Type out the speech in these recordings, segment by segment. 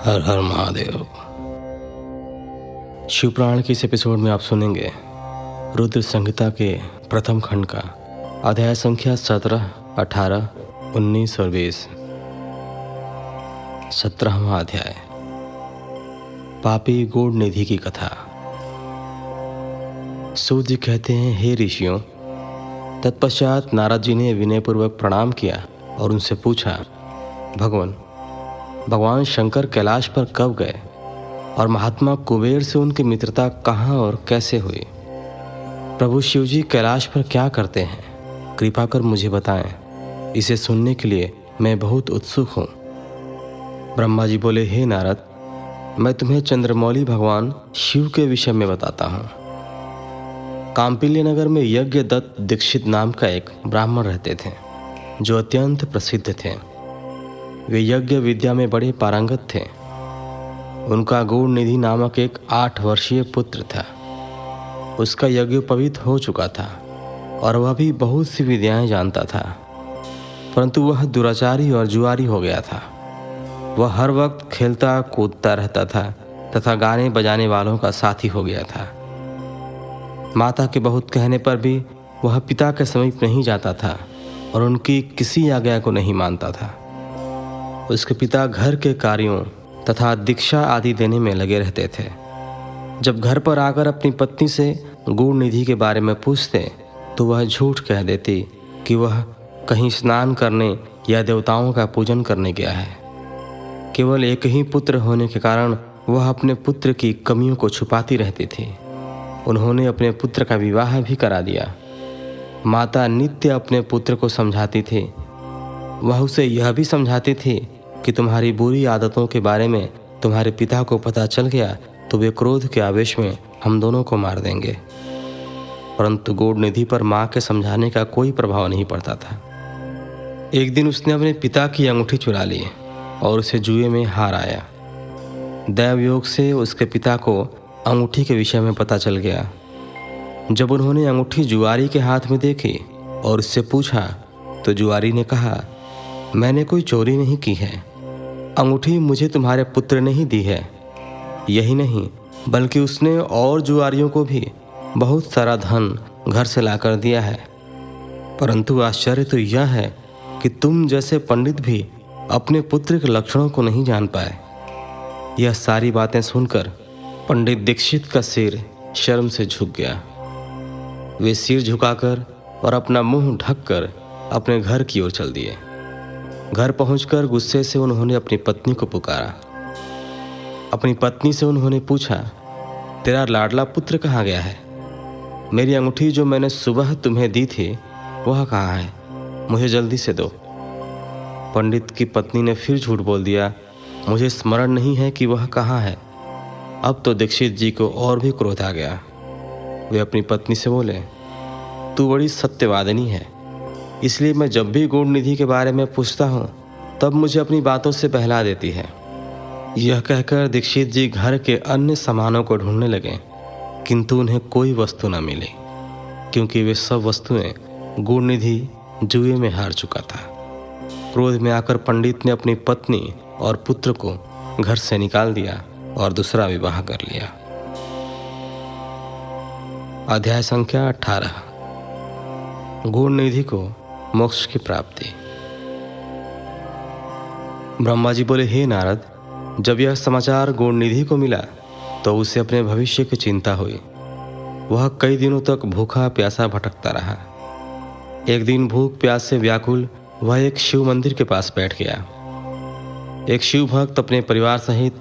हर हर महादेव। शिवपुराण के इस एपिसोड में आप सुनेंगे रुद्र संहिता के प्रथम खंड का अध्याय संख्या 17, 18, 19 और 20। 17वां अध्याय, पापी गूढ़ निधि की कथा। सूत जी कहते हैं, हे ऋषियों, तत्पश्चात नारद जी ने विनयपूर्वक प्रणाम किया और उनसे पूछा, भगवान शंकर कैलाश पर कब गए और महात्मा कुबेर से उनकी मित्रता कहाँ और कैसे हुई? प्रभु शिव जी कैलाश पर क्या करते हैं, कृपा कर मुझे बताएं। इसे सुनने के लिए मैं बहुत उत्सुक हूँ। ब्रह्मा जी बोले, हे नारद, मैं तुम्हें चंद्रमौली भगवान शिव के विषय में बताता हूँ। कांपिल्य नगर में यज्ञ दत्त दीक्षित नाम का एक ब्राह्मण रहते थे जो अत्यंत प्रसिद्ध थे। वे यज्ञ विद्या में बड़े पारंगत थे। उनका गूढ़ निधि नामक एक 8 वर्षीय पुत्र था। उसका यज्ञोपवीत हो चुका था और वह भी बहुत सी विद्याएं जानता था, परंतु वह दुराचारी और जुआरी हो गया था। वह हर वक्त खेलता कूदता रहता था तथा गाने बजाने वालों का साथी हो गया था। माता के बहुत कहने पर भी वह पिता के समीप नहीं जाता था और उनकी किसी आज्ञा को नहीं मानता था। उसके पिता घर के कार्यों तथा दीक्षा आदि देने में लगे रहते थे। जब घर पर आकर अपनी पत्नी से गूढ़ निधि के बारे में पूछते तो वह झूठ कह देती कि वह कहीं स्नान करने या देवताओं का पूजन करने गया है। केवल एक ही पुत्र होने के कारण वह अपने पुत्र की कमियों को छुपाती रहती थी। उन्होंने अपने पुत्र का विवाह भी करा दिया। माता नित्य अपने पुत्र को समझाती थी। वह उसे यह भी समझाती थी कि तुम्हारी बुरी आदतों के बारे में तुम्हारे पिता को पता चल गया तो वे क्रोध के आवेश में हम दोनों को मार देंगे। परंतु गूढ़ निधि पर माँ के समझाने का कोई प्रभाव नहीं पड़ता था। एक दिन उसने अपने पिता की अंगूठी चुरा ली और उसे जुए में हार आया। दैव योग से उसके पिता को अंगूठी के विषय में पता चल गया। जब उन्होंने अंगूठी जुआरी के हाथ में देखी और उससे पूछा तो जुआरी ने कहा, मैंने कोई चोरी नहीं की है। अंगूठी मुझे तुम्हारे पुत्र ने ही दी है। यही नहीं बल्कि उसने और जुआरियों को भी बहुत सारा धन घर से लाकर दिया है। परंतु आश्चर्य तो यह है कि तुम जैसे पंडित भी अपने पुत्र के लक्षणों को नहीं जान पाए। यह सारी बातें सुनकर पंडित दीक्षित का सिर शर्म से झुक गया। वे सिर झुकाकर और अपना मुंह ढककर अपने घर की ओर चल दिए। घर पहुंचकर गुस्से से उन्होंने अपनी पत्नी को पुकारा। अपनी पत्नी से उन्होंने पूछा, तेरा लाडला पुत्र कहाँ गया है? मेरी अंगूठी जो मैंने सुबह तुम्हें दी थी वह कहाँ है? मुझे जल्दी से दो। पंडित की पत्नी ने फिर झूठ बोल दिया, मुझे स्मरण नहीं है कि वह कहाँ है। अब तो दीक्षित जी को और भी क्रोध आ गया। वे अपनी पत्नी से बोले, तू बड़ी सत्यवादिनी है, इसलिए मैं जब भी गूढ़ निधि के बारे में पूछता हूँ तब मुझे अपनी बातों से बहला देती है। यह कहकर दीक्षित जी घर के अन्य सामानों को ढूंढने लगे, किंतु उन्हें कोई वस्तु न मिली, क्योंकि वे सब वस्तुएं गूढ़ निधि जुए में हार चुका था। क्रोध में आकर पंडित ने अपनी पत्नी और पुत्र को घर से निकाल दिया और दूसरा विवाह कर लिया। अध्याय संख्या 18, गूढ़ निधि को मोक्ष की प्राप्ति। ब्रह्मा जी बोले, हे नारद, जब यह समाचार गूढ़ निधि को मिला तो उसे अपने भविष्य की चिंता हुई। वह कई दिनों तक भूखा प्यासा भटकता रहा। एक दिन भूख प्यास से व्याकुल वह एक शिव मंदिर के पास बैठ गया। एक शिव भक्त अपने परिवार सहित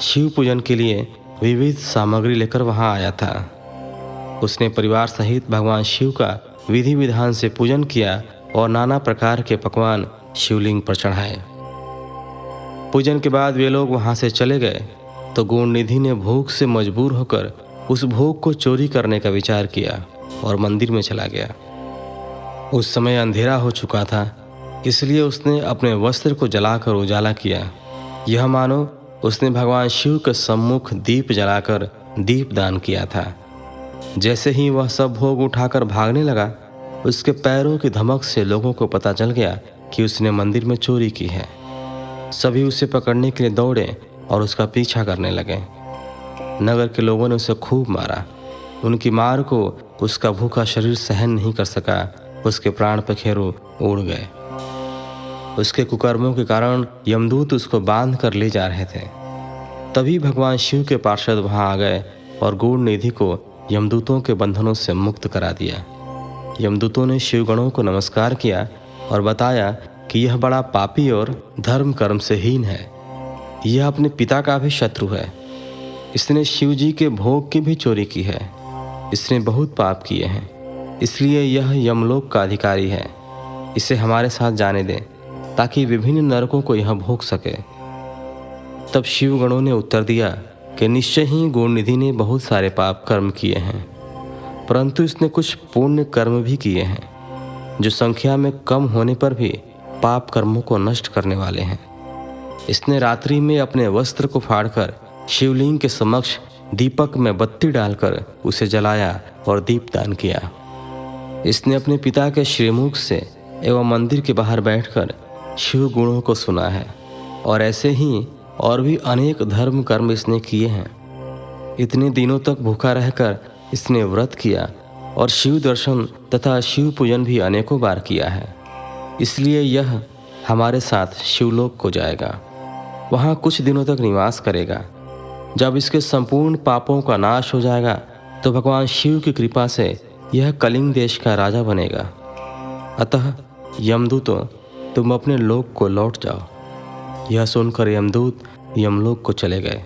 शिव पूजन के लिए विविध सामग्री लेकर वहां आया था। उसने परिवार सहित भगवान शिव का विधि विधान से पूजन किया और नाना प्रकार के पकवान शिवलिंग पर चढ़ाए। पूजन के बाद वे लोग वहां से चले गए तो गूढ़ निधि ने भूख से मजबूर होकर उस भोग को चोरी करने का विचार किया और मंदिर में चला गया। उस समय अंधेरा हो चुका था, इसलिए उसने अपने वस्त्र को जलाकर उजाला किया। यह मानो उसने भगवान शिव के सम्मुख दीप जलाकर दीपदान किया था। जैसे ही वह सब भोग उठाकर भागने लगा, उसके पैरों की धमक से लोगों को पता चल गया कि उसने मंदिर में चोरी की है। सभी उसे पकड़ने के लिए दौड़े, और उसका पीछा करने लगे। नगर के लोगों ने उसे खूब मारा। उनकी मार को उसका भूखा शरीर सहन नहीं कर सका। उसके प्राण पखेरु उड़ गए। उसके कुकर्मों के कारण यमदूत उसको बांध कर ले जा रहे थे। तभी भगवान शिव के पार्षद वहां आ गए और गूढ़ निधि को यमदूतों के बंधनों से मुक्त करा दिया। यमदूतों ने शिवगणों को नमस्कार किया और बताया कि यह बड़ा पापी और धर्म कर्म से हीन है। यह अपने पिता का भी शत्रु है। इसने शिव जी के भोग की भी चोरी की है। इसने बहुत पाप किए हैं, इसलिए यह यमलोक का अधिकारी है। इसे हमारे साथ जाने दें ताकि विभिन्न नरकों को यह भोग सके। तब शिवगणों ने उत्तर दिया कि निश्चय ही गूढ़ निधि ने बहुत सारे पाप कर्म किए हैं, परंतु इसने कुछ पुण्य कर्म भी किए हैं जो संख्या में कम होने पर भी पाप कर्मों को नष्ट करने वाले हैं। इसने रात्रि में अपने वस्त्र को फाड़कर शिवलिंग के समक्ष दीपक में बत्ती डालकर उसे जलाया और दीपदान किया। इसने अपने पिता के श्रीमुख से एवं मंदिर के बाहर बैठकर शिव गुणों को सुना है, और ऐसे ही और भी अनेक धर्म कर्म इसने किए हैं। इतने दिनों तक भूखा रहकर इसने व्रत किया और शिव दर्शन तथा शिव पूजन भी अनेकों बार किया है। इसलिए यह हमारे साथ शिवलोक को जाएगा, वहाँ कुछ दिनों तक निवास करेगा। जब इसके संपूर्ण पापों का नाश हो जाएगा तो भगवान शिव की कृपा से यह कलिंग देश का राजा बनेगा। अतः यमदूतों, तुम अपने लोक को लौट जाओ। यह सुनकर यमदूत यमलोक को चले गए।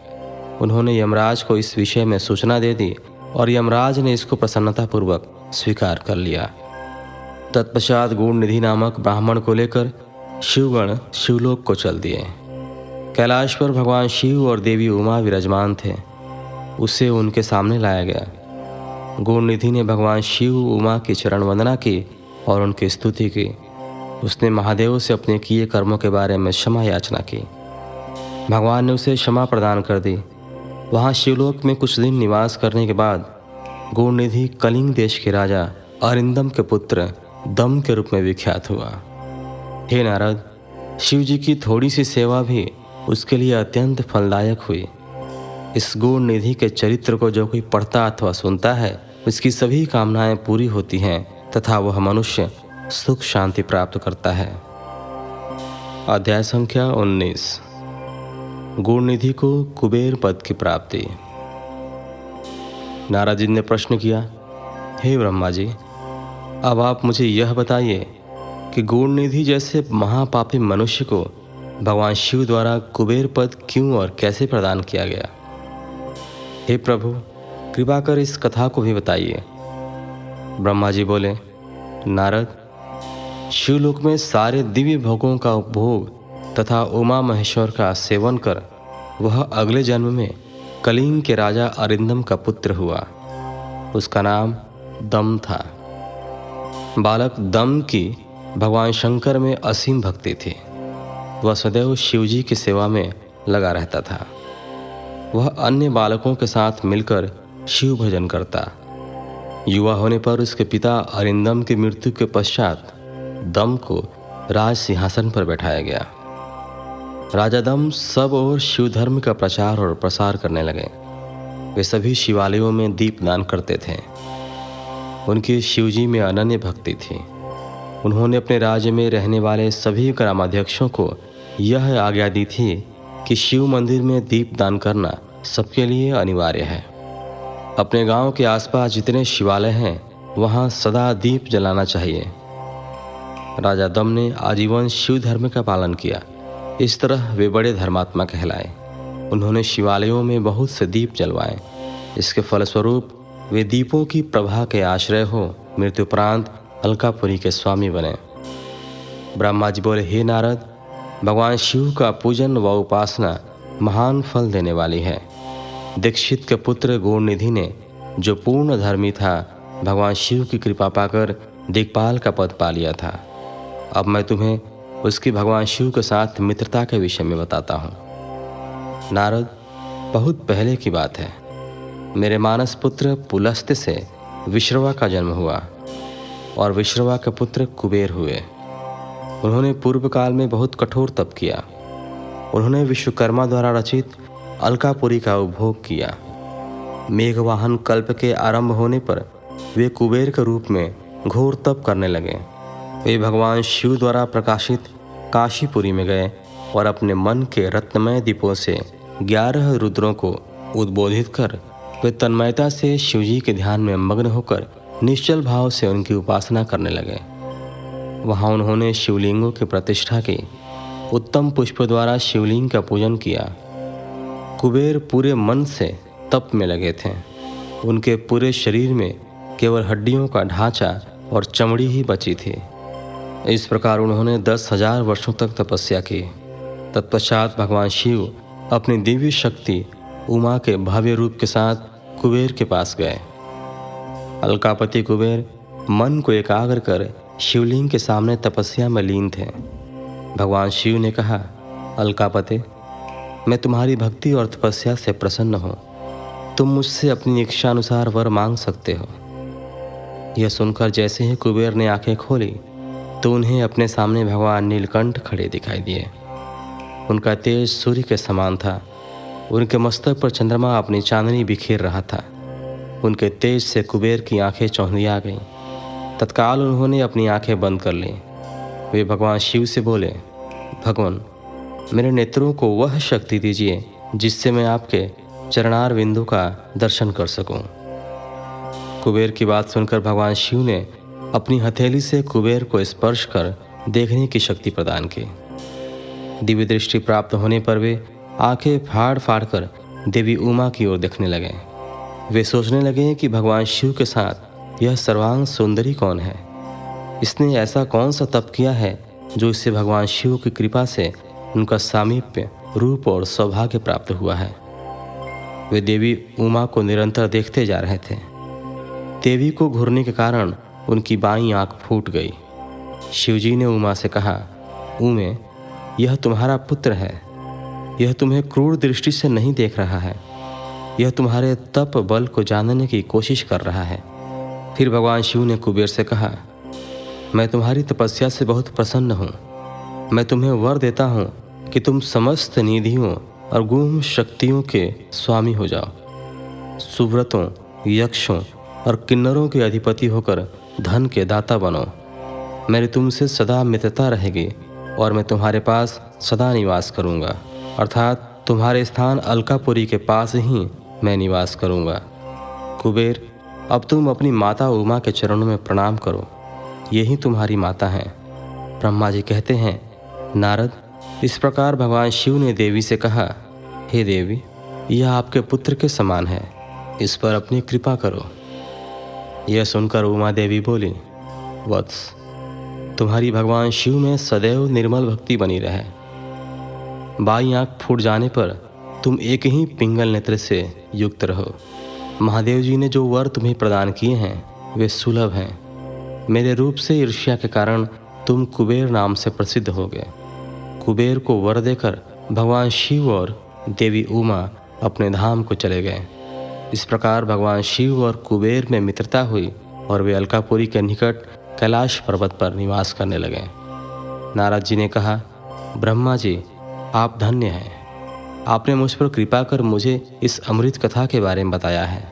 उन्होंने यमराज को इस विषय में सूचना दे दी और यमराज ने इसको प्रसन्नतापूर्वक स्वीकार कर लिया। तत्पश्चात गूढ़ निधि नामक ब्राह्मण को लेकर शिवगण शिवलोक को चल दिए। कैलाश पर भगवान शिव और देवी उमा विराजमान थे। उसे उनके सामने लाया गया। गूढ़ निधि ने भगवान शिव उमा की चरण वंदना की और उनकी स्तुति की। उसने महादेव से अपने किए कर्मों के बारे में क्षमा याचना की। भगवान ने उसे क्षमा प्रदान कर दी। वहाँ शिवलोक में कुछ दिन निवास करने के बाद गूढ़ निधि कलिंग देश के राजा अरिंदम के पुत्र दम के रूप में विख्यात हुआ। हे नारद, शिव जी की थोड़ी सी सेवा भी उसके लिए अत्यंत फलदायक हुई। इस गूढ़ निधि के चरित्र को जो कोई पढ़ता अथवा सुनता है, उसकी सभी कामनाएं पूरी होती हैं तथा वह मनुष्य सुख शांति प्राप्त करता है। अध्याय संख्या 19। गूढ़ निधि को कुबेर पद की प्राप्ति। नारद जी ने प्रश्न किया, हे ब्रह्मा जी, अब आप मुझे यह बताइए कि गूढ़ निधि जैसे महापापी मनुष्य को भगवान शिव द्वारा कुबेर पद क्यों और कैसे प्रदान किया गया। हे प्रभु, कृपा कर इस कथा को भी बताइए। ब्रह्मा जी बोले, नारद, शिवलोक में सारे दिव्य भोगों का उपभोग तथा उमा महेश्वर का सेवन कर वह अगले जन्म में कलिंग के राजा अरिंदम का पुत्र हुआ। उसका नाम दम था। बालक दम की भगवान शंकर में असीम भक्ति थी। वह सदैव शिवजी की सेवा में लगा रहता था। वह अन्य बालकों के साथ मिलकर शिव भजन करता। युवा होने पर उसके पिता अरिंदम की मृत्यु के पश्चात दम को राज सिंहासन पर बैठाया गया। राजा दम सब ओर शिव धर्म का प्रचार और प्रसार करने लगे। वे सभी शिवालयों में दीपदान करते थे। उनकी शिवजी में अनन्य भक्ति थी। उन्होंने अपने राज्य में रहने वाले सभी ग्रामाध्यक्षों को यह आज्ञा दी थी कि शिव मंदिर में दीपदान करना सबके लिए अनिवार्य है। अपने गांव के आसपास जितने शिवालय हैं, वहां सदा दीप जलाना चाहिए। राजा दम ने आजीवन शिव धर्म का पालन किया। इस तरह वे बड़े धर्मात्मा कहलाए। उन्होंने शिवालयों में बहुत से दीप जलवाए। इसके फलस्वरूप वे दीपों की प्रभा के आश्रय हो मृत्युपरांत अलकापुरी के स्वामी बने। ब्रह्मा जी बोले, हे नारद, भगवान शिव का पूजन व उपासना महान फल देने वाली है। दीक्षित के पुत्र गूढ़ निधि ने, जो पूर्ण धर्मी था, भगवान शिव की कृपा पाकर दिक्पाल का पद पा लिया था। अब मैं तुम्हें उसकी भगवान शिव के साथ मित्रता के विषय में बताता हूँ। नारद, बहुत पहले की बात है। मेरे मानस पुत्र पुलस्त्य से विश्रवा का जन्म हुआ और विश्रवा के पुत्र कुबेर हुए। उन्होंने पूर्व काल में बहुत कठोर तप किया। उन्होंने विश्वकर्मा द्वारा रचित अलकापुरी का उपभोग किया। मेघवाहन कल्प के आरंभ होने पर वे कुबेर के रूप में घोर तप करने लगे। वे भगवान शिव द्वारा प्रकाशित काशीपुरी में गए और अपने मन के रत्नमय दीपों से 11 रुद्रों को उद्बोधित कर वे तन्मयता से शिवजी के ध्यान में मग्न होकर निश्चल भाव से उनकी उपासना करने लगे। वहाँ उन्होंने शिवलिंगों की प्रतिष्ठा की, उत्तम पुष्प द्वारा शिवलिंग का पूजन किया। कुबेर पूरे मन से तप में लगे थे। उनके पूरे शरीर में केवल हड्डियों का ढांचा और चमड़ी ही बची थी। इस प्रकार उन्होंने 10,000 वर्षों तक तपस्या की। तत्पश्चात भगवान शिव अपनी दिव्य शक्ति उमा के भव्य रूप के साथ कुबेर के पास गए। अलकापति कुबेर मन को एकाग्र कर शिवलिंग के सामने तपस्या में लीन थे। भगवान शिव ने कहा, अलकापति, मैं तुम्हारी भक्ति और तपस्या से प्रसन्न हूँ। तुम मुझसे अपनी इच्छा अनुसार वर मांग सकते हो। यह सुनकर जैसे ही कुबेर ने आंखें खोली तो उन्हें अपने सामने भगवान नीलकंठ खड़े दिखाई दिए। उनका तेज सूर्य के समान था। उनके मस्तक पर चंद्रमा अपनी चांदनी बिखेर रहा था। उनके तेज से कुबेर की आंखें चौंधिया गईं। तत्काल उन्होंने अपनी आंखें बंद कर लीं। वे भगवान शिव से बोले, भगवान, मेरे नेत्रों को वह शक्ति दीजिए जिससे मैं आपके चरणार बिंदु का दर्शन कर सकूं। कुबेर की बात सुनकर भगवान शिव ने अपनी हथेली से कुबेर को स्पर्श कर देखने की शक्ति प्रदान की। दिव्य दृष्टि प्राप्त होने पर वे आंखें फाड़ फाड़ कर देवी उमा की ओर देखने लगे। वे सोचने लगे कि भगवान शिव के साथ यह सर्वांग सुंदरी कौन है। इसने ऐसा कौन सा तप किया है जो इससे भगवान शिव की कृपा से उनका सामीप्य, रूप और सौभाग्य प्राप्त हुआ है। वे देवी उमा को निरंतर देखते जा रहे थे। देवी को घूरने के कारण उनकी बाईं आंख फूट गई। शिवजी ने उमा से कहा, उमे, यह तुम्हारा पुत्र है। यह तुम्हें क्रूर दृष्टि से नहीं देख रहा है। यह तुम्हारे तप बल को जानने की कोशिश कर रहा है। फिर भगवान शिव ने कुबेर से कहा, मैं तुम्हारी तपस्या से बहुत प्रसन्न हूँ। मैं तुम्हें वर देता हूँ कि तुम समस्त निधियों और गुम शक्तियों के स्वामी हो जाओ। सुव्रतों, यक्षों और किन्नरों के अधिपति होकर धन के दाता बनो। मेरी तुमसे सदा मित्रता रहेगी और मैं तुम्हारे पास सदा निवास करूँगा, अर्थात तुम्हारे स्थान अलकापुरी के पास ही मैं निवास करूँगा। कुबेर, अब तुम अपनी माता उमा के चरणों में प्रणाम करो। यही तुम्हारी माता हैं। ब्रह्मा जी कहते हैं, नारद, इस प्रकार भगवान शिव ने देवी से कहा, हे देवी, यह आपके पुत्र के समान है। इस पर अपनी कृपा करो। यह सुनकर उमा देवी बोली, वत्स, तुम्हारी भगवान शिव में सदैव निर्मल भक्ति बनी रहे। बाईं आंख फूट जाने पर तुम एक ही पिंगल नेत्र से युक्त रहो। महादेव जी ने जो वर तुम्हें प्रदान किए हैं वे सुलभ हैं। मेरे रूप से ईर्ष्या के कारण तुम कुबेर नाम से प्रसिद्ध हो गए। कुबेर को वर देकर भगवान शिव और देवी उमा अपने धाम को चले गए। इस प्रकार भगवान शिव और कुबेर में मित्रता हुई और वे अलकापुरी के निकट कैलाश पर्वत पर निवास करने लगे। नारद जी ने कहा, ब्रह्मा जी, आप धन्य हैं। आपने मुझ पर कृपा कर मुझे इस अमृत कथा के बारे में बताया है।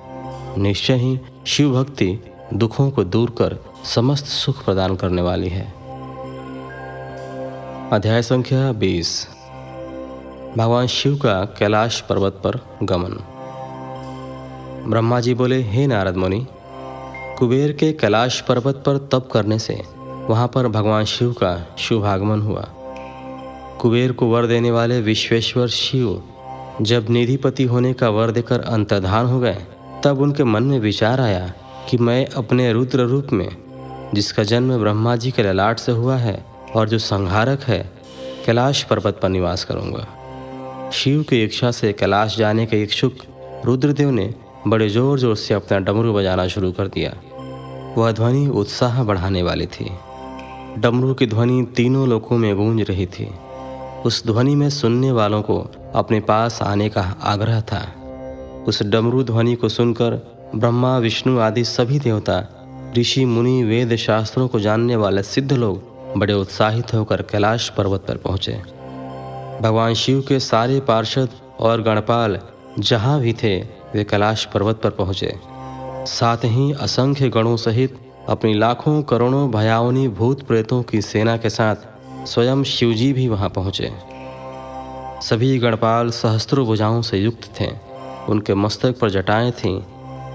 निश्चय ही शिव भक्ति दुखों को दूर कर समस्त सुख प्रदान करने वाली है। अध्याय संख्या 20। भगवान शिव का कैलाश पर्वत पर गमन। ब्रह्मा जी बोले, हे नारद मुनि, कुबेर के कैलाश पर्वत पर तप करने से वहाँ पर भगवान शिव का शुभागमन हुआ। कुबेर को वर देने वाले विश्वेश्वर शिव जब निधिपति होने का वर देकर अंतर्धान हो गए, तब उनके मन में विचार आया कि मैं अपने रुद्र रूप में, जिसका जन्म ब्रह्मा जी के ललाट से हुआ है और जो संहारक है, कैलाश पर्वत पर निवास करूंगा। शिव की इच्छा से कैलाश जाने के इच्छुक रुद्रदेव ने बड़े जोर जोर से अपना डमरू बजाना शुरू कर दिया। वह ध्वनि उत्साह बढ़ाने वाली थी। डमरू की ध्वनि तीनों लोकों में गूंज रही थी। उस ध्वनि में सुनने वालों को अपने पास आने का आग्रह था। उस डमरू ध्वनि को सुनकर ब्रह्मा, विष्णु आदि सभी देवता, ऋषि, मुनि, वेद शास्त्रों को जानने वाले सिद्ध लोग बड़े उत्साहित होकर कैलाश पर्वत पर पहुँचे। भगवान शिव के सारे पार्षद और गणपाल जहाँ भी थे वे कैलाश पर्वत पर पहुँचे। साथ ही असंख्य गणों सहित अपनी लाखों करोड़ों भयावनी भूत प्रेतों की सेना के साथ स्वयं शिवजी भी वहाँ पहुँचे। सभी गणपाल सहस्त्रों भुजाओं से युक्त थे। उनके मस्तक पर जटाएं थीं।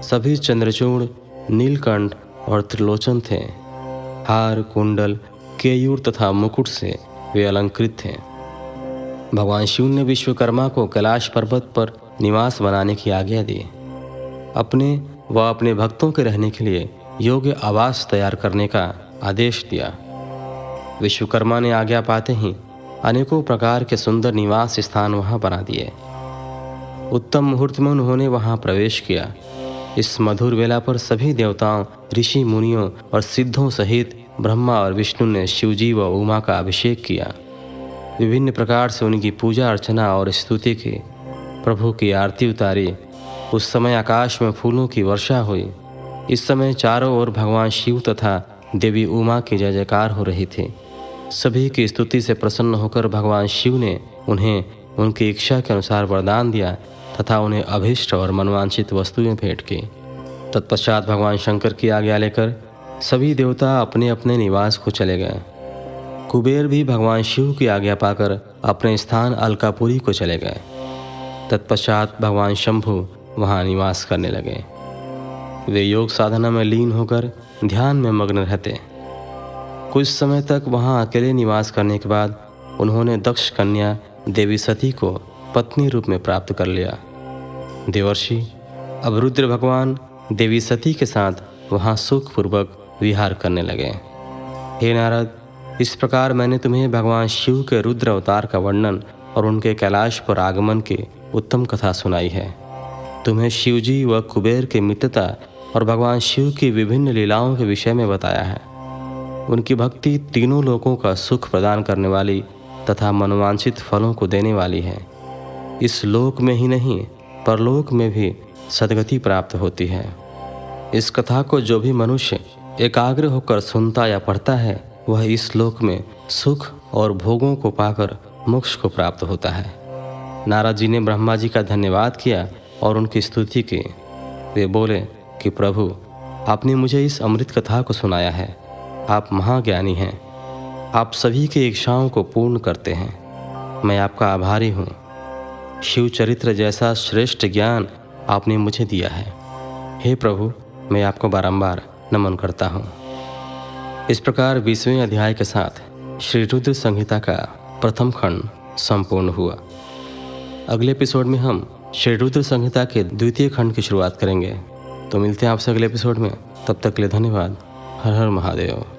सभी चंद्रचूड़, नीलकंठ और त्रिलोचन थे। हार, कुंडल, केयूर तथा मुकुट से वे अलंकृत थे। भगवान शिव ने विश्वकर्मा को कैलाश पर्वत पर निवास बनाने की आज्ञा दी। अपने व अपने भक्तों के रहने के लिए योग्य आवास तैयार करने का आदेश दिया। विश्वकर्मा ने आज्ञा पाते ही अनेकों प्रकार के सुंदर निवास स्थान वहां बना दिए। उत्तम मुहूर्त में उन्होंने वहां प्रवेश किया। इस मधुर वेला पर सभी देवताओं, ऋषि मुनियों और सिद्धों सहित ब्रह्मा और विष्णु ने शिवजी व उमा का अभिषेक किया। विभिन्न प्रकार से उनकी पूजा अर्चना और स्तुति की। प्रभु की आरती उतारी। उस समय आकाश में फूलों की वर्षा हुई। इस समय चारों ओर भगवान शिव तथा देवी उमा की जय जयकार हो रही थी। सभी की स्तुति से प्रसन्न होकर भगवान शिव ने उन्हें उनकी इच्छा के अनुसार वरदान दिया तथा उन्हें अभीष्ट और मनवांछित वस्तुएं भेंट की। तत्पश्चात भगवान शंकर की आज्ञा लेकर सभी देवता अपने अपने निवास को चले गए। कुबेर भी भगवान शिव की आज्ञा पाकर अपने स्थान अलकापुरी को चले गए। तत्पश्चात भगवान शंभु वहाँ निवास करने लगे। वे योग साधना में लीन होकर ध्यान में मग्न रहते। कुछ समय तक वहाँ अकेले निवास करने के बाद उन्होंने दक्ष कन्या देवी सती को पत्नी रूप में प्राप्त कर लिया। देवर्षि अब रुद्र भगवान देवी सती के साथ वहाँ सुखपूर्वक विहार करने लगे। हे नारद, इस प्रकार मैंने तुम्हें भगवान शिव के रुद्र अवतार का वर्णन और उनके कैलाश पर आगमन की उत्तम कथा सुनाई है। तुम्हें शिवजी व कुबेर की मित्रता और भगवान शिव की विभिन्न लीलाओं के विषय में बताया है। उनकी भक्ति तीनों लोकों का सुख प्रदान करने वाली तथा मनोवांछित फलों को देने वाली है। इस लोक में ही नहीं परलोक में भी सद्गति प्राप्त होती है। इस कथा को जो भी मनुष्य एकाग्र होकर सुनता या पढ़ता है वह इस लोक में सुख और भोगों को पाकर मोक्ष को प्राप्त होता है। नारद जी ने ब्रह्मा जी का धन्यवाद किया और उनकी स्तुति की। वे बोले कि प्रभु, आपने मुझे इस अमृत कथा को सुनाया है। आप महाज्ञानी हैं। आप सभी की इच्छाओं को पूर्ण करते हैं। मैं आपका आभारी हूँ। शिव चरित्र जैसा श्रेष्ठ ज्ञान आपने मुझे दिया है। हे प्रभु, मैं आपको बारंबार नमन करता हूँ। इस प्रकार 20वें अध्याय के साथ श्री रुद्र संहिता का प्रथम खंड संपूर्ण हुआ। अगले एपिसोड में हम श्री रुद्र संहिता के द्वितीय खंड की शुरुआत करेंगे। तो मिलते हैं आपसे अगले एपिसोड में। तब तक के लिए धन्यवाद। हर हर महादेव।